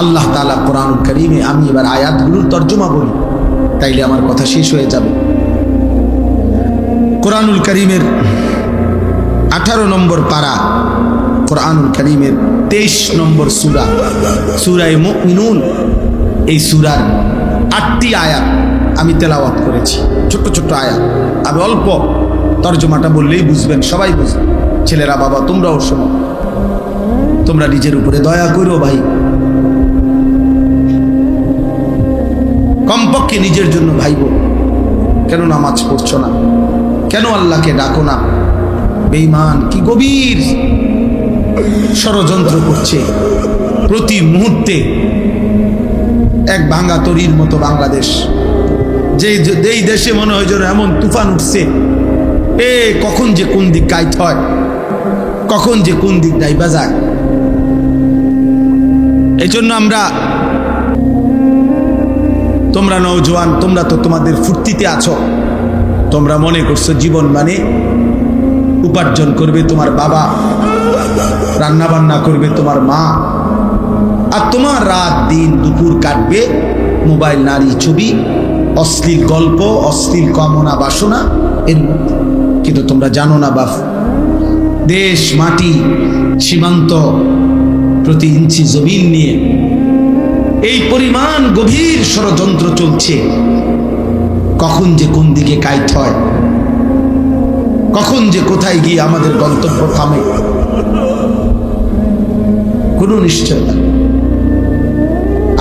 আল্লাহ তাআলা কোরআনুল কারীমে, আমি এবার আয়াতগুলোর তর্জমা বলি, তাইলে আমার কথা শেষ হয়ে যাবে। কোরআনুল কারীমের 18 নম্বর পারা, কোরআনুল কারীমের 23 নম্বর সূরা, সূরা মুমিনুন। এই সূরার 8টি আয়াত আমি তেলাওয়াত করেছি, ছোট্ট ছোট্ট আয়াত। আমি অল্প তর্জমাটা বললেই বুঝবেন, সবাই বুঝবেন। ছেলেরা, বাবা, তোমরাও শোনো, তোমরা নিজের উপরে দয়া করো ভাই, কমপক্ষে নিজের জন্য ভাইবো। কেন নামাজ পড়ছো না? কেন আল্লাহকে ডাকো না? বেঈমান কি গভীর ষড়যন্ত্র করছে প্রতি মুহূর্তে। এক ভাঙা তরির মতো বাংলাদেশ, যেই দেশে মনে হয় যেন এমন তুফান উঠছে, কখন যে কোন দিক কাইট হয়, কখন যে কোন দিক ডাইবা যায়। এই জন্য আমরা, তোমরা নওজোয়ান, তোমরা তো তোমাদের ফুর্তিতে আছো। তোমরা মনে করছো জীবন মানে উপার্জন করবে তোমার বাবা, রান্না বান্না করবে তোমার মা, আর তোমার রাত দিন দুপুর কাটবে মোবাইল, নারী, ছবি, অশ্লীল গল্প, অশ্লীল কামনা বাসনা এর মধ্যে। কিন্তু তোমরা জানো না বাপ, দেশ, মাটি, সীমান্ত, প্রতি ইঞ্চি জমিন নিয়ে এই পরিমাণ গভীর ষড়যন্ত্র চলছে। কখন যে কোন দিকে কাইট হয়, কখন যে কোথায় গিয়ে আমাদের গন্তব্য থামে, কোনো নিশ্চয়তা।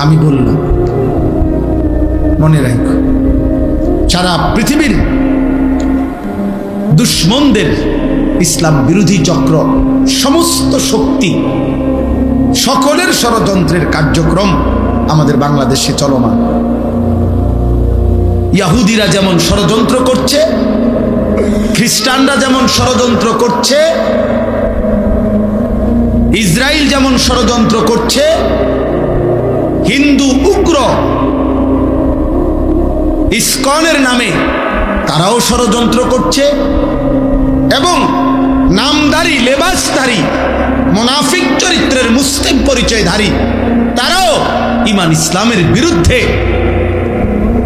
আমি বললাম, মনে রাখো, সারা পৃথিবীর দুশ্মনদের, ইসলাম বিরোধী চক্র, সমস্ত শক্তি, সকলের ষড়যন্ত্রের কার্যক্রম আমাদের বাংলাদেশে চলমান। ইহুদিরা যেমন ষড়যন্ত্র করছে, খ্রিস্টানরা যেমন ষড়যন্ত্র করছে, ইসরায়েল যেমন ষড়যন্ত্র করছে, হিন্দু উগ্র ইসকনের নামে তারাও ষড়যন্ত্র করছে, এবং নামধারী, লেবাসধারী, মুনাফিক চরিত্রের মুসলিম পরিচয়ধারী তারাও ঈমান ইসলামের বিরুদ্ধে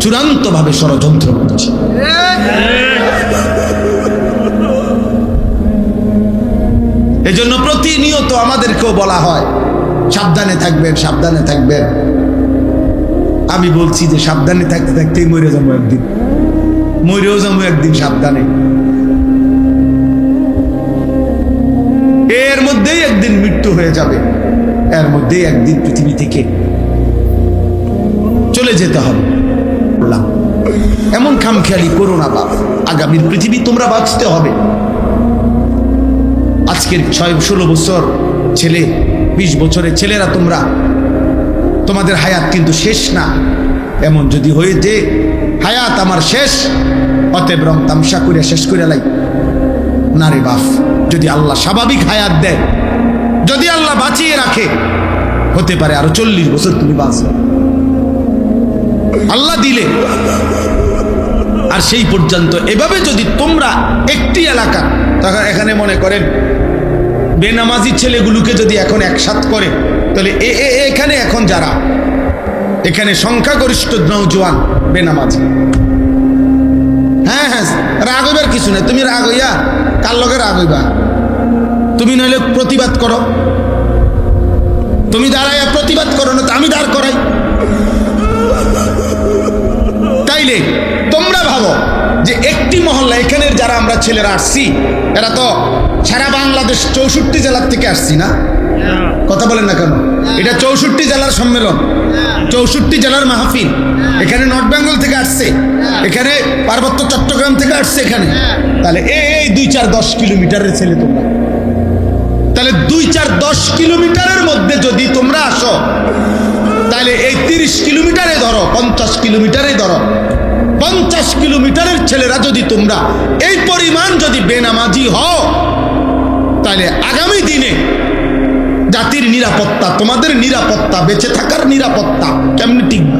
চূড়ান্তভাবে ষড়যন্ত্র করছে। এজন্য প্রতিনিয়ত আমাদেরকেও বলা হয় সাবধানে থাকবেন, সাবধানে থাকবেন। আমি বলছি যে সাবধানে থাকতে থাকতেই মরে যাবো একদিন, মরেও যাবো একদিন সাবধানে। এর মধ্যেই একদিন মৃত্যু হয়ে যাবে, এর মধ্যেই একদিন পৃথিবী থেকে চলে যেতে হবে। এমন খামখেয়ালি করো না বাপ, আগামীর পৃথিবী তোমরা বাঁচতে হবে। আজকের 16 বছর ছেলে, 20 বছরের ছেলেরা তোমরা, তোমাদের হায়াত কিন্তু শেষ না। এমন যদি হয়ে যে হায়াত আমার শেষ, অতএব রং তামসা করে শেষ করে লাই না রে বাপ। যদি আল্লাহ স্বাভাবিক হায়াত দেয়, যদি আল্লাহ বাঁচিয়ে রাখে, হতে পারে আরো 40 বছর তুমি বাঁচবে, আল্লাহ দিলে। আর সেই পর্যন্ত এভাবে যদি তোমরা একটি এলাকা, তখন এখানে মনে করেন বেনামাজি ছেলেগুলোকে যদি এখন একসাথ করে, তাহলে এখানে এখন যারা এখানে সংখ্যাগরিষ্ঠ নওজোয়ান বেনামাজি। হ্যাঁ হ্যাঁ, রাগ হইবার কিছু নেই। তুমি রাগ হইয়া কার লগে রাগ হইবা? তুমি নইলে প্রতিবাদ করো, তুমি দাঁড়াইয়া প্রতিবাদ করো, না তো আমি দাঁড় করাই। তাইলে তোমরা ভাবো যে একটি মহল্লা, এখানের যারা আমরা ছেলেরা আসছি, এরা তো সারা বাংলাদেশ 64 জেলার থেকে আসছি না? কথা বলেন না কেন? এটা 64 জেলার সম্মেলন, 64 জেলার মাহফিল। এখানে নর্থ বেঙ্গল থেকে আসছে, এখানে পার্বত্য চট্টগ্রাম থেকে আসছে এখানে। তাহলে এই 2-4-10 কিলোমিটারের ছেলে তোমরা, তাহলে 2-4-10 কিলোমিটারের মধ্যে যদি তোমরা আসো, তাহলে এই 30 কিলোমিটারে ধরো, 50 কিলোমিটারে ধরো, 50 কিলোমিটারের ছেলেরা যদি তোমরা এই পরিমাণ যদি বেনামাজি হও, তাহলে আগামী দিনে জাতির নিরাপত্তা, তোমাদের নিরাপত্তা, বেঁচে থাকার নিরাপত্তা কেমনি টিকবে?